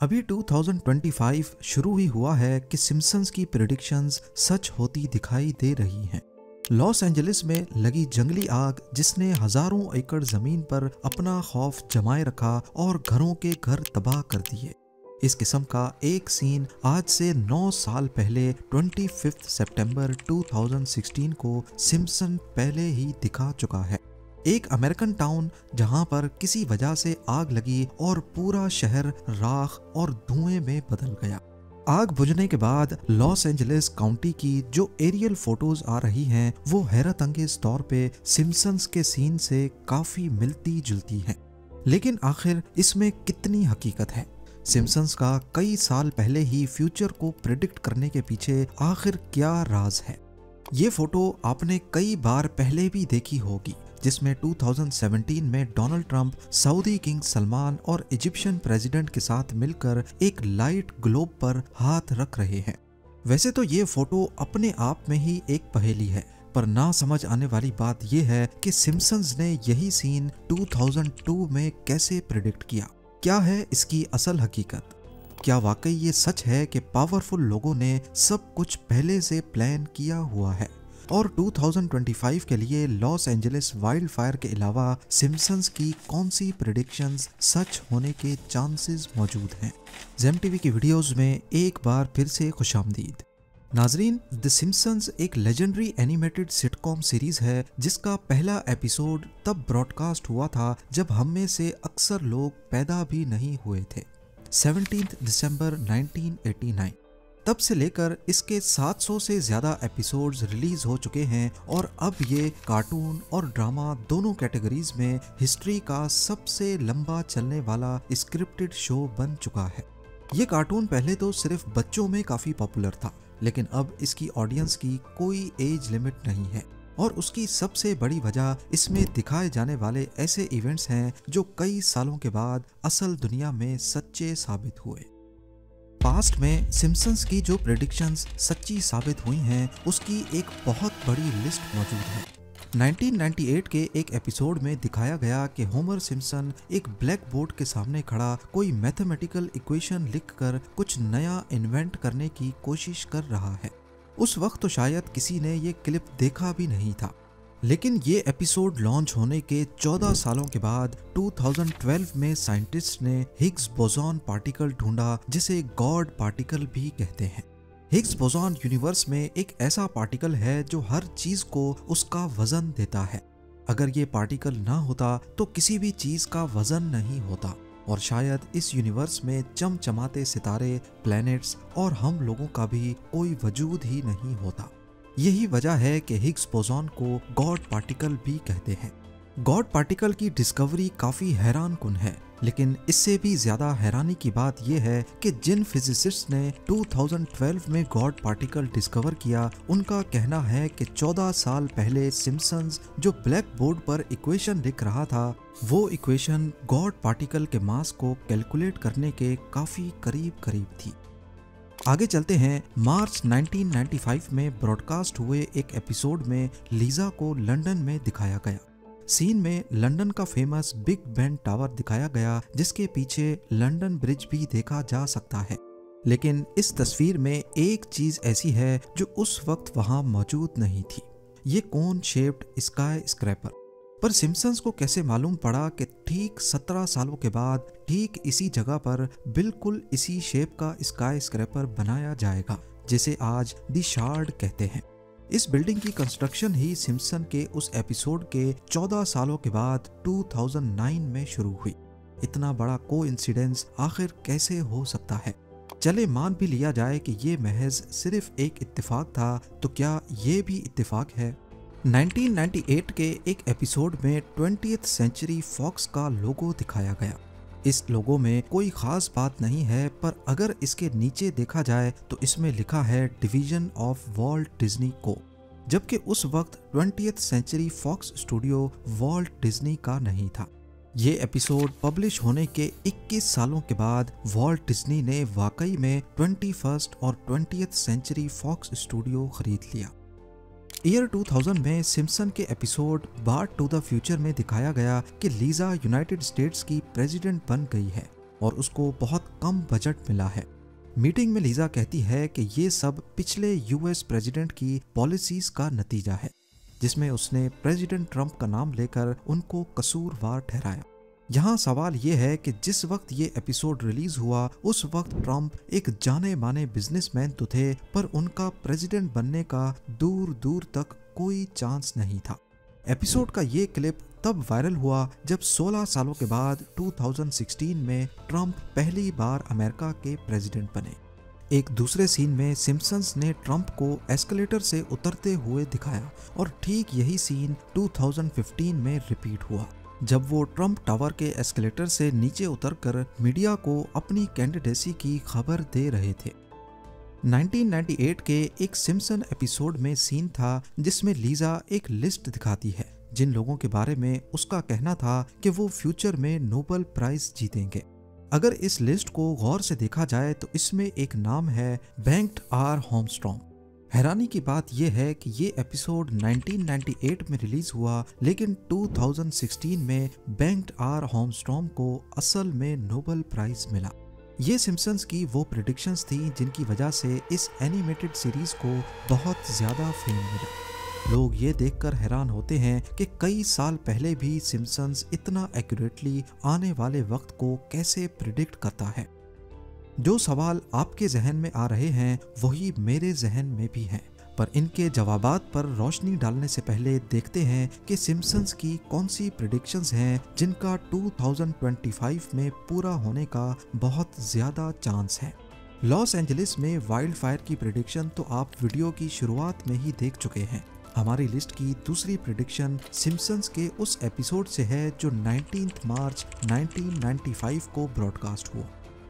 अभी 2025 शुरू ही हुआ है कि सिम्पसन्स की प्रेडिक्शंस सच होती दिखाई दे रही हैं। लॉस एंजलिस में लगी जंगली आग जिसने हजारों एकड़ जमीन पर अपना खौफ जमाए रखा और घरों के घर तबाह कर दिए। इस किस्म का एक सीन आज से 9 साल पहले 25 सितंबर 2016 को सिम्पसन पहले ही दिखा चुका है। एक अमेरिकन टाउन जहां पर किसी वजह से आग लगी और पूरा शहर राख और धुएं में बदल गया। आग बुझने के बाद लॉस एंजलिस काउंटी की जो एरियल फोटोज आ रही हैं वो हैरत अंगेज तौर पे सिम्पसन्स के सीन से काफी मिलती जुलती हैं। लेकिन आखिर इसमें कितनी हकीकत है? सिम्पसन्स का कई साल पहले ही फ्यूचर को प्रेडिक्ट करने के पीछे आखिर क्या राज है? ये फोटो आपने कई बार पहले भी देखी होगी, जिसमें 2017 में Donald Trump Saudi king Salman और इजिप्शियन प्रेसिडेंट के साथ मिलकर एक लाइट ग्लोब पर हाथ रख रहे हैं। वैसे तो ये फोटो अपने आप में ही एक पहेली है, पर ना समझ आने वाली बात यह है कि सिम्पसन्स ने यही सीन 2002 में कैसे प्रेडिक्ट किया। क्या है इसकी असल हकीकत? क्या वाकई ये सच है कि पावरफुल लोगों ने सब कुछ पहले से प्लान किया हुआ है और 2025 के लिए लॉस एंजलिस वाइल्ड फायर के अलावा सिम्पसन्स की कौन सी प्रेडिक्शंस सच होने के चांसेस मौजूद हैं? जेम टीवी की वीडियोस में एक बार फिर से खुशामदीद। नाजरीन, द सिम्पसन्स एक लेजेंडरी एनिमेटेड सिटकॉम सीरीज है जिसका पहला एपिसोड तब ब्रॉडकास्ट हुआ था जब हम में से अक्सर लोग पैदा भी नहीं हुए थे, 17 दिसंबर 1989। तब से लेकर इसके 700 से ज्यादा एपिसोड्स रिलीज हो चुके हैं और अब ये कार्टून और ड्रामा दोनों कैटेगरीज में हिस्ट्री का सबसे लंबा चलने वाला स्क्रिप्टेड शो बन चुका है। ये कार्टून पहले तो सिर्फ बच्चों में काफी पॉपुलर था, लेकिन अब इसकी ऑडियंस की कोई एज लिमिट नहीं है और उसकी सबसे बड़ी वजह इसमें दिखाए जाने वाले ऐसे इवेंट्स हैं जो कई सालों के बाद असल दुनिया में सच्चे साबित हुए। पास्ट में सिम्पसन्स की जो प्रेडिक्शंस सच्ची साबित हुई हैं उसकी एक बहुत बड़ी लिस्ट मौजूद है। 1998 के एक एपिसोड में दिखाया गया कि होमर सिम्पसन एक ब्लैक बोर्ड के सामने खड़ा कोई मैथमेटिकल इक्वेशन लिखकर कुछ नया इन्वेंट करने की कोशिश कर रहा है। उस वक्त तो शायद किसी ने ये क्लिप देखा भी नहीं था, लेकिन ये एपिसोड लॉन्च होने के 14 सालों के बाद 2012 में साइंटिस्ट ने हिग्स बोसॉन पार्टिकल ढूंढा जिसे गॉड पार्टिकल भी कहते हैं। हिग्स बोसॉन यूनिवर्स में एक ऐसा पार्टिकल है जो हर चीज को उसका वजन देता है। अगर ये पार्टिकल ना होता तो किसी भी चीज का वजन नहीं होता और शायद इस यूनिवर्स में चमचमाते सितारे, प्लैनेट्स और हम लोगों का भी कोई वजूद ही नहीं होता। यही वजह है कि हिग्स बोसॉन को गॉड पार्टिकल भी कहते हैं। गॉड पार्टिकल की डिस्कवरी काफी हैरान कुन है, लेकिन इससे भी ज्यादा हैरानी की बात यह है कि जिन फिजिसिस्ट ने 2012 में गॉड पार्टिकल डिस्कवर किया, उनका कहना है कि 14 साल पहले सिम्पसन्स जो ब्लैक बोर्ड पर इक्वेशन लिख रहा था, वो इक्वेशन गॉड पार्टिकल के मास को कैलकुलेट करने के काफी करीब थी। आगे चलते हैं। मार्च 1995 में ब्रॉडकास्ट हुए एक एपिसोड में लीजा को लंदन में दिखाया गया। सीन में लंदन का फेमस बिग बेन टावर दिखाया गया जिसके पीछे लंदन ब्रिज भी देखा जा सकता है। लेकिन इस तस्वीर में एक चीज ऐसी है जो उस वक्त वहां मौजूद नहीं थी, ये कोन शेप्ड स्काई स्क्रैपर। पर सिम्पसन्स को कैसे मालूम पड़ा कि ठीक 17 सालों के बाद ठीक इसी जगह पर बिल्कुल इसी शेप का स्काई स्क्रैपर बनाया जाएगा जिसे आज द शार्ड कहते हैं। इस बिल्डिंग की कंस्ट्रक्शन ही सिम्पसन के उस एपिसोड के 14 सालों के बाद 2009 में शुरू हुई। इतना बड़ा कोइंसिडेंस आखिर कैसे हो सकता है? चले मान भी लिया जाए कि ये महज सिर्फ एक इत्तेफाक था, तो क्या ये भी इत्तेफाक है? 1998 के एक एपिसोड में 20th सेंचुरी फॉक्स का लोगो दिखाया गया। इस लोगो में कोई खास बात नहीं है, पर अगर इसके नीचे देखा जाए तो इसमें लिखा है डिवीजन ऑफ वॉल्ट डिज्नी को, जबकि उस वक्त 20th Century Fox studio Walt Disney का नहीं था। ये एपिसोड पब्लिश होने के 21 सालों के बाद वॉल्ट डिज्नी ने वाकई में 21st और 20th सेंचुरी फॉक्स स्टूडियो खरीद लिया। ईयर 2000 में सिम्पसन के episode Bart to the future में दिखाया गया कि लीजा यूनाइटेड स्टेट्स की प्रेसिडेंट बन गई है। और उसको बहुत कम बजट मिला है। मीटिंग में लीजा कहती है कि ये सब पिछले यूएस प्रेसिडेंट की पॉलिसीज का नतीजा है, जिसमें उसने प्रेसिडेंट ट्रंप का नाम लेकर उनको कसूरवार ठहराया। यहाँ सवाल ये है कि जिस वक्त ये एपिसोड रिलीज हुआ उस वक्त ट्रंप एक जाने माने बिजनेसमैन तो थे, पर उनका प्रेसिडेंट बनने का दूर दूर तक कोई चांस नहीं था। एपिसोड का ये क्लिप तब वायरल हुआ जब 16 सालों के बाद 2016 में ट्रंप पहली बार अमेरिका के प्रेसिडेंट बने। एक दूसरे सीन में सिम्पसन्स ने ट्रंप को एस्केलेटर से उतरते हुए दिखाया और ठीक यही सीन 2015 में रिपीट हुआ, जब वो ट्रंप टावर के एस्केलेटर से नीचे उतरकर मीडिया को अपनी कैंडिडेसी की खबर दे रहे थे। 1998 के एक सिम्पसन एपिसोड में सीन था जिसमें लीजा एक लिस्ट दिखाती है जिन लोगों के बारे में उसका कहना था कि वो फ्यूचर में नोबेल प्राइज जीतेंगे। अगर इस लिस्ट को गौर से देखा जाए तो इसमें एक नाम है बेंट आर आर्मस्ट्रॉन्ग। हैरानी की बात यह है कि ये एपिसोड 1998 में रिलीज हुआ, लेकिन 2016 में बेंट आर आर्मस्ट्रॉन्ग को असल में नोबेल प्राइज मिला। ये सिम्पसन्स की वो प्रेडिक्शंस थी जिनकी वजह से इस एनिमेटेड सीरीज को बहुत ज्यादा फेम मिला। लोग ये देखकर हैरान होते हैं कि कई साल पहले भी सिम्पसन्स इतना एक्यूरेटली आने वाले वक्त को कैसे प्रिडिक्ट करता है। जो सवाल आपके जहन में आ रहे हैं वही मेरे जहन में भी हैं, पर इनके जवाबात पर रोशनी डालने से पहले देखते हैं कि सिम्पसन्स की कौन सी प्रेडिक्शंस हैं जिनका 2025 में पूरा होने का बहुत ज्यादा चांस है। लॉस एंजलिस में वाइल्ड फायर की प्रेडिक्शन तो आप वीडियो की शुरुआत में ही देख चुके हैं। हमारी लिस्ट की दूसरी प्रेडिक्शन सिम्पसन्स के उस एपिसोड से है जो 19 मार्च 1995 को ब्रॉडकास्ट हुआ।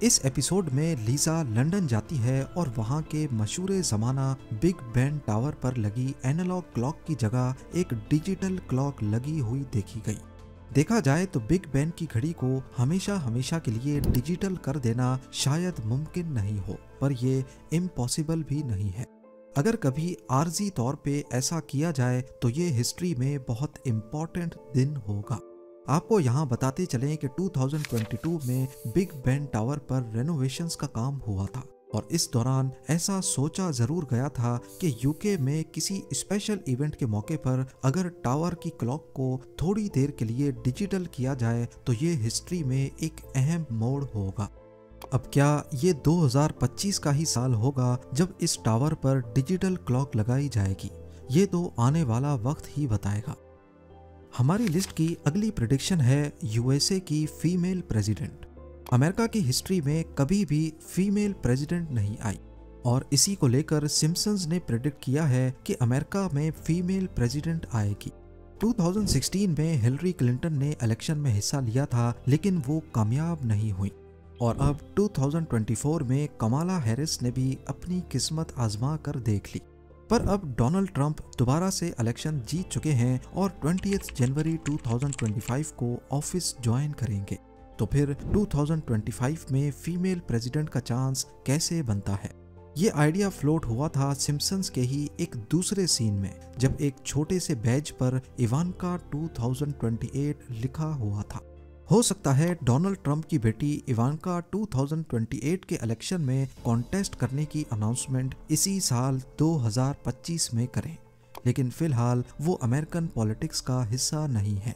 इस एपिसोड में लीजा लंदन जाती है और वहां के मशहूर जमाना बिग बेन टावर पर लगी एनालॉग क्लॉक की जगह एक डिजिटल क्लॉक लगी हुई देखी गई। देखा जाए तो बिग बेन की घड़ी को हमेशा हमेशा के लिए डिजिटल कर देना शायद मुमकिन नहीं हो, पर ये इम्पॉसिबल भी नहीं है। अगर कभी आर्जी तौर पे ऐसा किया जाए तो ये हिस्ट्री में बहुत इम्पोर्टेंट दिन होगा। आपको यहाँ बताते चलें कि 2022 में बिग बेन टावर पर रेनोवेशंस का काम हुआ था और इस दौरान ऐसा सोचा जरूर गया था कि यूके में किसी स्पेशल इवेंट के मौके पर अगर टावर की क्लॉक को थोड़ी देर के लिए डिजिटल किया जाए तो ये हिस्ट्री में एक अहम मोड़ होगा। अब क्या ये 2025 का ही साल होगा जब इस टावर पर डिजिटल क्लॉक लगाई जाएगी? ये तो आने वाला वक्त ही बताएगा। हमारी लिस्ट की अगली प्रेडिक्शन है यूएसए की फीमेल प्रेसिडेंट। अमेरिका की हिस्ट्री में कभी भी फीमेल प्रेसिडेंट नहीं आई और इसी को लेकर सिम्पसन्स ने प्रेडिक्ट किया है कि अमेरिका में फीमेल प्रेसिडेंट आएगी। 2016 में हिलरी क्लिंटन ने इलेक्शन में हिस्सा लिया था लेकिन वो कामयाब नहीं हुई और अब 2024 में कमाला हैरिस ने भी अपनी किस्मत आजमा कर देख ली। पर अब डोनाल्ड ट्रंप दोबारा से इलेक्शन जीत चुके हैं और 20 जनवरी 2025 को ऑफिस ज्वाइन करेंगे। तो फिर 2025 में फीमेल प्रेसिडेंट का चांस कैसे बनता है? ये आइडिया फ्लोट हुआ था सिम्पसन्स के ही एक दूसरे सीन में, जब एक छोटे से बैज पर इवांका 2028 लिखा हुआ था। हो सकता है डोनाल्ड ट्रंप की बेटी इवांका 2028 के इलेक्शन में कॉन्टेस्ट करने की अनाउंसमेंट इसी साल 2025 में करें, लेकिन फिलहाल वो अमेरिकन पॉलिटिक्स का हिस्सा नहीं है।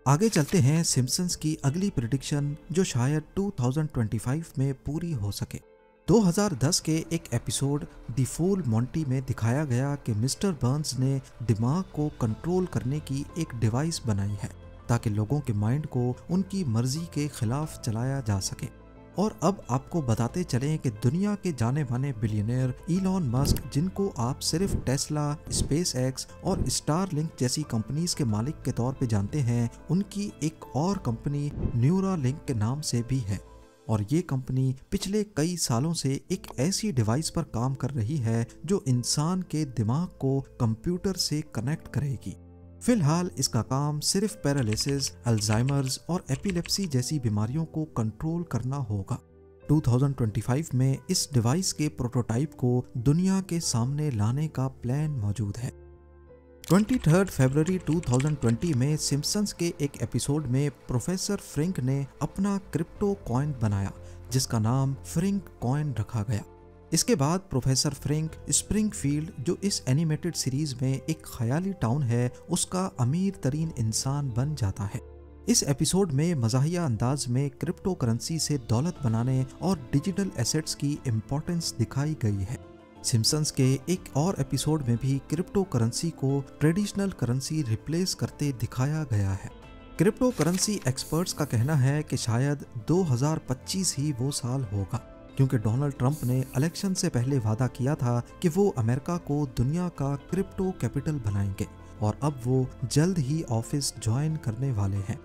आगे चलते हैं सिम्पसन्स की अगली प्रेडिक्शन जो शायद 2025 में पूरी हो सके। 2010 के एक एपिसोड द फूल मॉन्टी में दिखाया गया कि मिस्टर बर्न्स ने दिमाग को कंट्रोल करने की एक डिवाइस बनाई है ताकि लोगों के माइंड को उनकी मर्जी के खिलाफ चलाया जा सके। और अब आपको बताते चलें कि दुनिया के जाने माने बिलियनियर इलॉन मस्क, जिनको आप सिर्फ टेस्ला, स्पेस एक्स और स्टारलिंक जैसी कंपनीज के मालिक के तौर पे जानते हैं, उनकी एक और कंपनी न्यूरालिंक के नाम से भी है और ये कंपनी पिछले कई सालों से एक ऐसी डिवाइस पर काम कर रही है जो इंसान के दिमाग को कंप्यूटर से कनेक्ट करेगी। फिलहाल इसका काम सिर्फ पैरालिसिस, अल्जाइमर्स और एपिलेप्सी जैसी बीमारियों को कंट्रोल करना होगा। 2025 में इस डिवाइस के प्रोटोटाइप को दुनिया के सामने लाने का प्लान मौजूद है। 23 फरवरी 2020 में सिम्पसन्स के एक एपिसोड में प्रोफेसर फ्रिंक ने अपना क्रिप्टो कॉइन बनाया जिसका नाम फ्रिंक कॉइन रखा गया। इसके बाद प्रोफेसर फ्रिंक स्प्रिंगफील्ड, जो इस एनिमेटेड सीरीज में एक ख्याली टाउन है, उसका अमीर तरीन इंसान बन जाता है। इस एपिसोड में मज़ाहिया अंदाज में क्रिप्टो करेंसी से दौलत बनाने और डिजिटल एसेट्स की इम्पोर्टेंस दिखाई गई है। सिम्पसन्स के एक और एपिसोड में भी क्रिप्टो करेंसी को ट्रेडिशनल करेंसी रिप्लेस करते दिखाया गया है। क्रिप्टो करेंसी एक्सपर्ट्स का कहना है कि शायद 2025 ही वो साल होगा, क्योंकि डोनाल्ड ट्रंप ने इलेक्शन से पहले वादा किया था कि वो अमेरिका को दुनिया का क्रिप्टो कैपिटल बनाएंगे और अब वो जल्द ही ऑफिस ज्वाइन करने वाले हैं।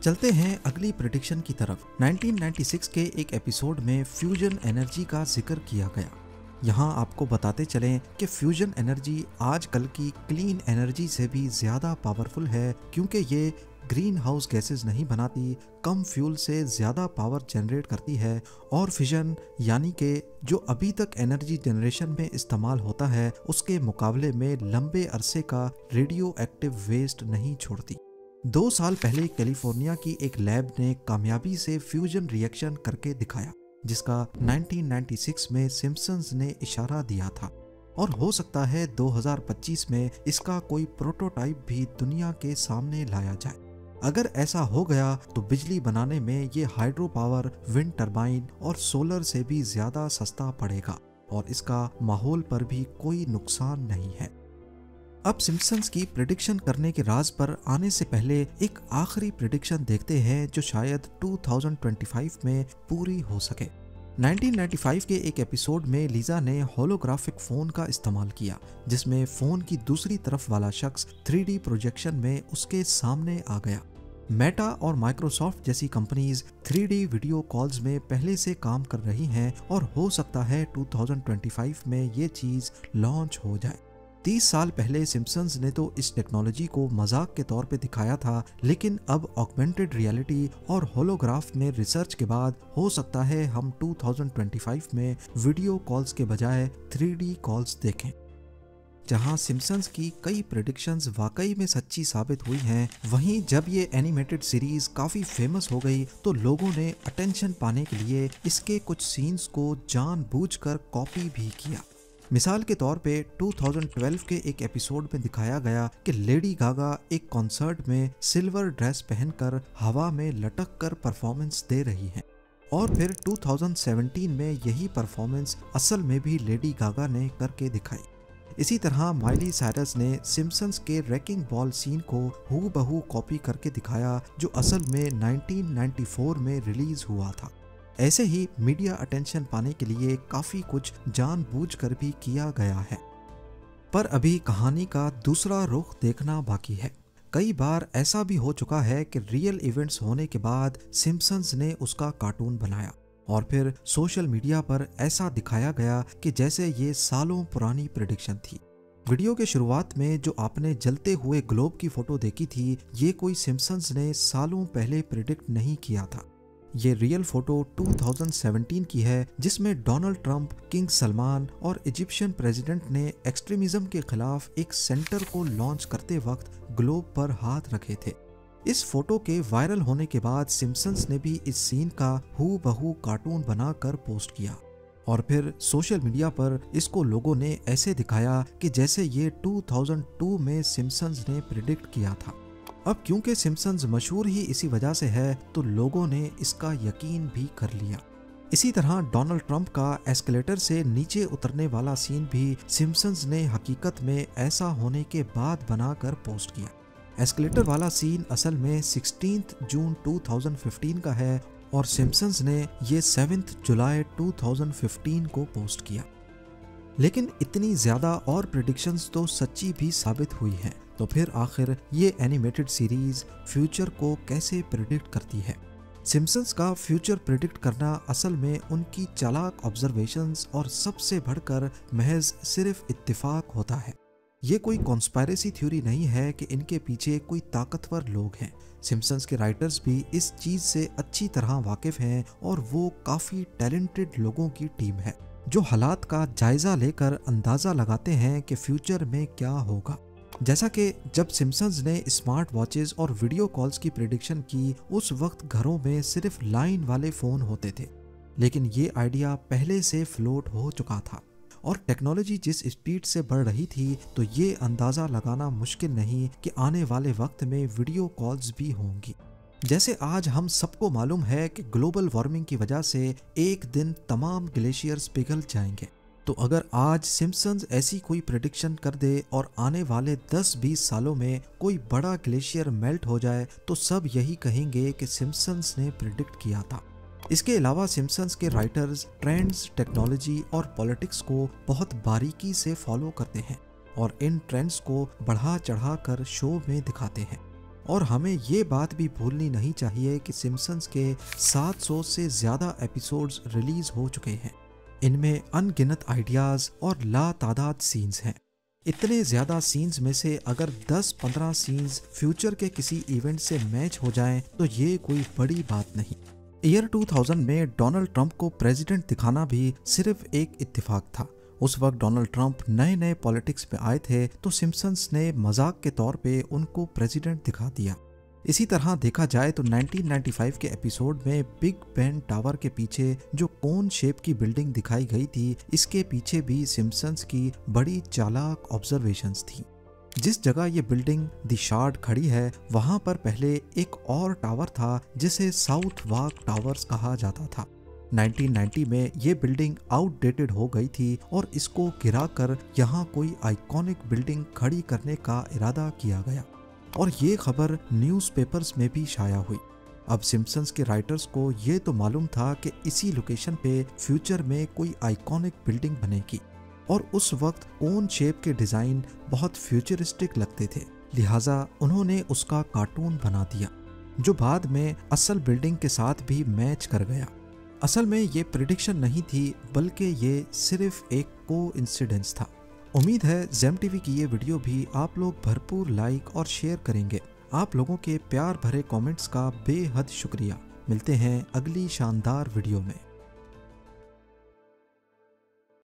चलते हैं अगली प्रेडिक्शन की तरफ। 1996 के एक एपिसोड में फ्यूजन एनर्जी का जिक्र किया गया। यहाँ आपको बताते चलें कि फ्यूजन एनर्जी आजकल की क्लीन एनर्जी से भी ज़्यादा पावरफुल है, क्योंकि ये ग्रीन हाउस गैसेस नहीं बनाती, कम फ्यूल से ज़्यादा पावर जनरेट करती है और फिजन यानी कि जो अभी तक एनर्जी जनरेशन में इस्तेमाल होता है उसके मुकाबले में लंबे अरसे का रेडियो एक्टिव वेस्ट नहीं छोड़ती। 2 साल पहले कैलिफोर्निया की एक लैब ने कामयाबी से फ्यूजन रिएक्शन करके दिखाया, जिसका 1996 में सिम्पसन्स ने इशारा दिया था और हो सकता है 2025 में इसका कोई प्रोटोटाइप भी दुनिया के सामने लाया जाए। अगर ऐसा हो गया तो बिजली बनाने में ये हाइड्रो पावर, विंड टरबाइन और सोलर से भी ज्यादा सस्ता पड़ेगा और इसका माहौल पर भी कोई नुकसान नहीं है। अब सिम्पसन्स की प्रेडिक्शन करने के राज पर आने से पहले एक आखिरी प्रेडिक्शन देखते हैं जो शायद 2025 में पूरी हो सके। 1995 के एक एपिसोड में लीजा ने होलोग्राफिक फोन का इस्तेमाल किया, जिसमें फोन की दूसरी तरफ वाला शख्स 3D प्रोजेक्शन में उसके सामने आ गया। मेटा और माइक्रोसॉफ्ट जैसी कंपनीज 3D वीडियो कॉल्स में पहले से काम कर रही हैं और हो सकता है 2025 में ये चीज लॉन्च हो जाए। 30 साल पहले सिम्पसन्स ने तो इस टेक्नोलॉजी को मजाक के तौर पे दिखाया था, लेकिन अब ऑगमेंटेड रियलिटी और होलोग्राफ में रिसर्च के बाद हो सकता है हम 2025 में वीडियो कॉल्स के बजाय 3D कॉल्स देखें। जहां सिम्पसन्स की कई प्रेडिक्शंस वाकई में सच्ची साबित हुई हैं, वहीं जब ये एनिमेटेड सीरीज काफी फेमस हो गई तो लोगों ने अटेंशन पाने के लिए इसके कुछ सीन्स को जानबूझकर कॉपी भी किया। मिसाल के तौर पे 2012 के एक एपिसोड में दिखाया गया कि लेडी गागा एक कॉन्सर्ट में सिल्वर ड्रेस पहनकर हवा में लटक कर परफॉर्मेंस दे रही हैं और फिर 2017 में यही परफॉर्मेंस असल में भी लेडी गागा ने करके दिखाई। इसी तरह माइली साइरस ने सिम्पसन्स के रैकिंग बॉल सीन को हूबहू कॉपी करके दिखाया, जो असल में 1994 में रिलीज हुआ था। ऐसे ही मीडिया अटेंशन पाने के लिए काफी कुछ जानबूझकर भी किया गया है। पर अभी कहानी का दूसरा रुख देखना बाकी है। कई बार ऐसा भी हो चुका है कि रियल इवेंट्स होने के बाद सिम्पसन्स ने उसका कार्टून बनाया और फिर सोशल मीडिया पर ऐसा दिखाया गया कि जैसे ये सालों पुरानी प्रेडिक्शन थी। वीडियो के शुरुआत में जो आपने जलते हुए ग्लोब की फोटो देखी थी, ये कोई सिम्पसन्स ने सालों पहले प्रेडिक्ट नहीं किया था। ये रियल फोटो 2017 की है, जिसमें डोनाल्ड ट्रंप, किंग सलमान और इजिप्शियन प्रेसिडेंट ने एक्सट्रीमिज्म के खिलाफ एक सेंटर को लॉन्च करते वक्त ग्लोब पर हाथ रखे थे। इस फोटो के वायरल होने के बाद सिम्पसन्स ने भी इस सीन का हूबहू कार्टून बनाकर पोस्ट किया और फिर सोशल मीडिया पर इसको लोगों ने ऐसे दिखाया कि जैसे ये 2002 में सिम्पसन्स ने प्रिडिक्ट किया था। अब क्योंकि सिम्पसन्स मशहूर ही इसी वजह से है तो लोगों ने इसका यकीन भी कर लिया। इसी तरह डोनाल्ड ट्रंप का एस्केलेटर से नीचे उतरने वाला सीन भी सिम्पसन्स ने हकीकत में ऐसा होने के बाद बनाकर पोस्ट किया। एस्केलेटर वाला सीन असल में 16 जून 2015 का है और सिम्पसन्स ने ये 7 जुलाई 2015 को पोस्ट किया। लेकिन इतनी ज्यादा और प्रेडिक्शंस तो सच्ची भी साबित हुई हैं, तो फिर आखिर ये एनिमेटेड सीरीज फ्यूचर को कैसे प्रेडिक्ट करती है? सिम्पसन्स का फ्यूचर प्रेडिक्ट करना असल में उनकी चालाक ऑब्जर्वेशंस और सबसे बढ़कर महज सिर्फ इत्तेफाक होता है। ये कोई कॉन्स्पायरेसी थ्योरी नहीं है कि इनके पीछे कोई ताकतवर लोग हैं। सिम्पसन्स के राइटर्स भी इस चीज से अच्छी तरह वाकिफ हैं और वो काफी टैलेंटेड लोगों की टीम है जो हालात का जायजा लेकर अंदाजा लगाते हैं कि फ्यूचर में क्या होगा। जैसा कि जब सिम्पसन्स ने स्मार्ट वॉचेस और वीडियो कॉल्स की प्रिडिक्शन की, उस वक्त घरों में सिर्फ लाइन वाले फोन होते थे, लेकिन ये आइडिया पहले से फ्लोट हो चुका था और टेक्नोलॉजी जिस स्पीड से बढ़ रही थी, तो ये अंदाज़ा लगाना मुश्किल नहीं कि आने वाले वक्त में वीडियो कॉल्स भी होंगी। जैसे आज हम सबको मालूम है कि ग्लोबल वार्मिंग की वजह से एक दिन तमाम ग्लेशियर्स पिघल जाएंगे, तो अगर आज सिम्पसन्स ऐसी कोई प्रेडिक्शन कर दे और आने वाले 10-20 सालों में कोई बड़ा ग्लेशियर मेल्ट हो जाए, तो सब यही कहेंगे कि सिम्पसन्स ने प्रिडिक्ट किया था। इसके अलावा सिम्पसन्स के राइटर्स ट्रेंड्स, टेक्नोलॉजी और पॉलिटिक्स को बहुत बारीकी से फॉलो करते हैं और इन ट्रेंड्स को बढ़ा चढ़ा कर शो में दिखाते हैं। और हमें ये बात भी भूलनी नहीं चाहिए कि सिम्पसन्स के 700 से ज़्यादा एपिसोड्स रिलीज हो चुके हैं। इनमें अनगिनत आइडियाज़ और लातादाद सीन्स हैं। इतने ज़्यादा सीन्स में से अगर 10-15 सीन्स फ्यूचर के किसी इवेंट से मैच हो जाएं, तो ये कोई बड़ी बात नहीं। ईयर 2000 में डोनाल्ड ट्रंप को प्रेसिडेंट दिखाना भी सिर्फ एक इत्तेफाक था। उस वक्त डोनाल्ड ट्रंप नए नए पॉलिटिक्स में आए थे, तो सिम्पसन्स ने मजाक के तौर पे उनको प्रेसिडेंट दिखा दिया। इसी तरह देखा जाए तो 1995 के एपिसोड में बिग बेन टावर के पीछे जो कोन शेप की बिल्डिंग दिखाई गई थी, इसके पीछे भी सिम्पसन्स की बड़ी चालाक ऑब्जर्वेशंस थी। जिस जगह ये बिल्डिंग द शार्ड खड़ी है, वहां पर पहले एक और टावर था जिसे साउथ वार्क टावर्स कहा जाता था। 1990 में ये बिल्डिंग आउटडेटेड हो गई थी और इसको गिराकर यहाँ कोई आइकॉनिक बिल्डिंग खड़ी करने का इरादा किया गया और ये खबर न्यूज़पेपर्स में भी शाया हुई। अब सिम्पसन्स के राइटर्स को ये तो मालूम था कि इसी लोकेशन पे फ्यूचर में कोई आइकॉनिक बिल्डिंग बनेगी और उस वक्त कोन शेप के डिज़ाइन बहुत फ्यूचरिस्टिक लगते थे, लिहाजा उन्होंने उसका कार्टून बना दिया जो बाद में असल बिल्डिंग के साथ भी मैच कर गया। असल में ये प्रिडिक्शन नहीं थी, बल्कि ये सिर्फ एक कोइंसिडेंस था। उम्मीद है जेम टीवी की ये वीडियो भी आप लोग भरपूर लाइक और शेयर करेंगे। आप लोगों के प्यार भरे कमेंट्स का बेहद शुक्रिया। मिलते हैं अगली शानदार वीडियो में।